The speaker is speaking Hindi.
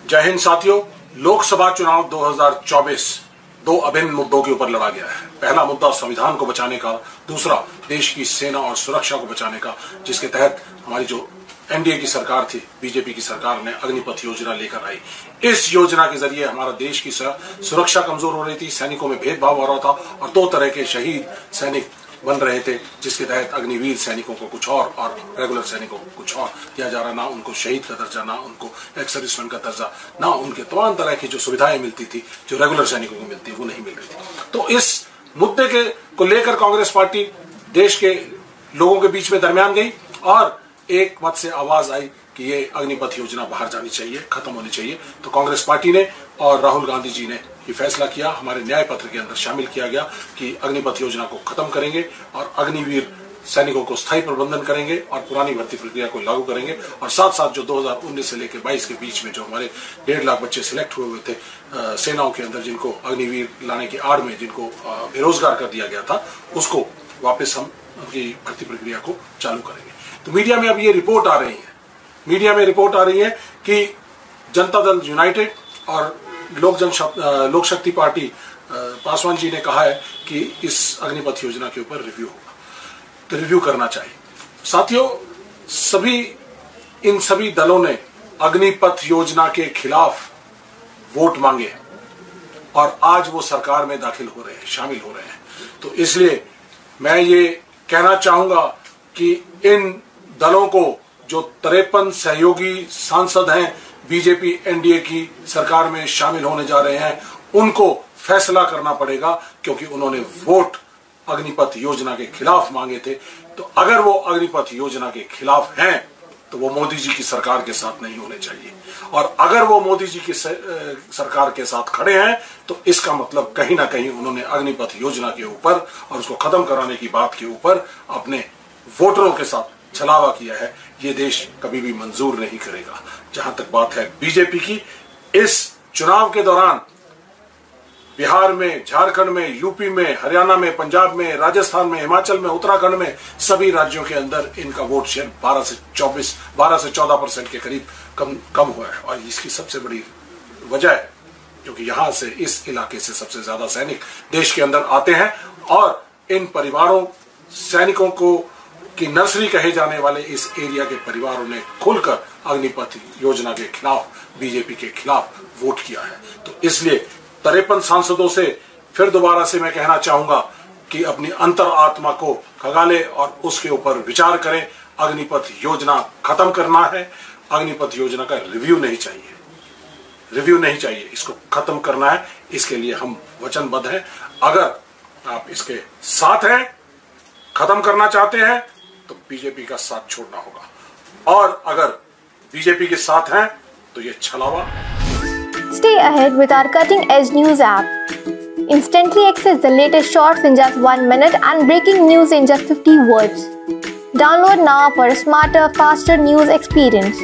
जय हिंद साथियों। लोकसभा चुनाव 2024 दो अभिन्न मुद्दों के ऊपर लड़ा गया है। पहला मुद्दा संविधान को बचाने का, दूसरा देश की सेना और सुरक्षा को बचाने का, जिसके तहत हमारी जो एनडीए की सरकार थी, बीजेपी की सरकार ने अग्निपथ योजना लेकर आई। इस योजना के जरिए हमारा देश की सुरक्षा कमजोर हो रही थी, सैनिकों में भेदभाव हो रहा था और दो तरह के शहीद सैनिक बन रहे थे, जिसके तहत अग्निवीर सैनिकों को कुछ और रेगुलर सैनिकों को कुछ और दिया जा रहा। ना उनको शहीद का दर्जा, ना उनको एक्स सर्विसमैन का दर्जा, ना उनके तमाम तरह की जो सुविधाएं मिलती थी जो रेगुलर सैनिकों को मिलती वो नहीं मिल रही थी। तो इस मुद्दे को लेकर कांग्रेस पार्टी देश के लोगों के बीच में दरमियान गई और एक मत से आवाज आई कि ये अग्निपथ योजना बाहर जानी चाहिए, खत्म होनी चाहिए। तो कांग्रेस पार्टी ने और राहुल गांधी जी ने ये फैसला किया, हमारे न्याय पत्र के अंदर शामिल किया गया कि अग्निपथ योजना को खत्म करेंगे और अग्निवीर सैनिकों को स्थायी प्रबंधन करेंगे और पुरानी भर्ती प्रक्रिया को लागू करेंगे। और साथ साथ जो 2019 से लेकर 22 के बीच में जो हमारे 1.5 लाख बच्चे सिलेक्ट हुए थे सेनाओं के अंदर, जिनको अग्निवीर लाने की आड़ में जिनको बेरोजगार कर दिया गया था, उसको वापस हम उनकी भर्ती प्रक्रिया को चालू करेंगे। तो मीडिया में अब ये रिपोर्ट आ रही है कि जनता दल यूनाइटेड और लोक शक्ति पार्टी पासवान जी ने कहा है कि इस अग्निपथ योजना के ऊपर रिव्यू होगा, तो रिव्यू करना चाहिए। साथियों, इन सभी दलों ने अग्निपथ योजना के खिलाफ वोट मांगे और आज वो सरकार में दाखिल हो रहे हैं, शामिल हो रहे हैं। तो इसलिए मैं ये कहना चाहूंगा कि इन दलों को, जो 53 सहयोगी सांसद हैं बीजेपी एनडीए की सरकार में शामिल होने जा रहे हैं, उनको फैसला करना पड़ेगा, क्योंकि उन्होंने वोट अग्निपथ योजना के खिलाफ मांगे थे। तो अगर वो अग्निपथ योजना के खिलाफ हैं तो वो मोदी जी की सरकार के साथ नहीं होने चाहिए, और अगर वो मोदी जी की सरकार के साथ खड़े हैं तो इसका मतलब कहीं ना कहीं उन्होंने अग्निपथ योजना के ऊपर और उसको खत्म कराने की बात के ऊपर अपने वोटरों के साथ छलावा किया है। ये देश कभी भी मंजूर नहीं करेगा। जहां तक बात है बीजेपी की, इस चुनाव के दौरान बिहार में, झारखंड में, यूपी में, हरियाणा में, पंजाब में, राजस्थान में, हिमाचल में, उत्तराखंड में, सभी राज्यों के अंदर इनका वोट शेयर 12 से 14% के करीब कम हुआ है। और इसकी सबसे बड़ी वजह है क्योंकि यहां से, इस इलाके से सबसे ज्यादा सैनिक देश के अंदर आते हैं और इन परिवारों, सैनिकों को की नर्सरी कहे जाने वाले इस एरिया के परिवारों ने खुलकर अग्निपथ योजना के खिलाफ, बीजेपी के खिलाफ वोट किया है। तो इसलिए 53 सांसदों से फिर दोबारा से मैं कहना चाहूंगा कि अपनी अंतर आत्मा को खगाले और उसके ऊपर विचार करें। अग्निपथ योजना खत्म करना है, अग्निपथ योजना का रिव्यू नहीं चाहिए, इसको खत्म करना है। इसके लिए हम वचनबद्ध हैं। अगर आप इसके साथ हैं, खत्म करना चाहते हैं, तो बीजेपी का साथ छोड़ना होगा, और अगर बीजेपी के साथ हैं तो ये छलावा। Stay ahead with our cutting-edge news app. Instantly access the latest shorts in just 1 minute and breaking news in just 50 words. Download now for a smarter, faster news experience.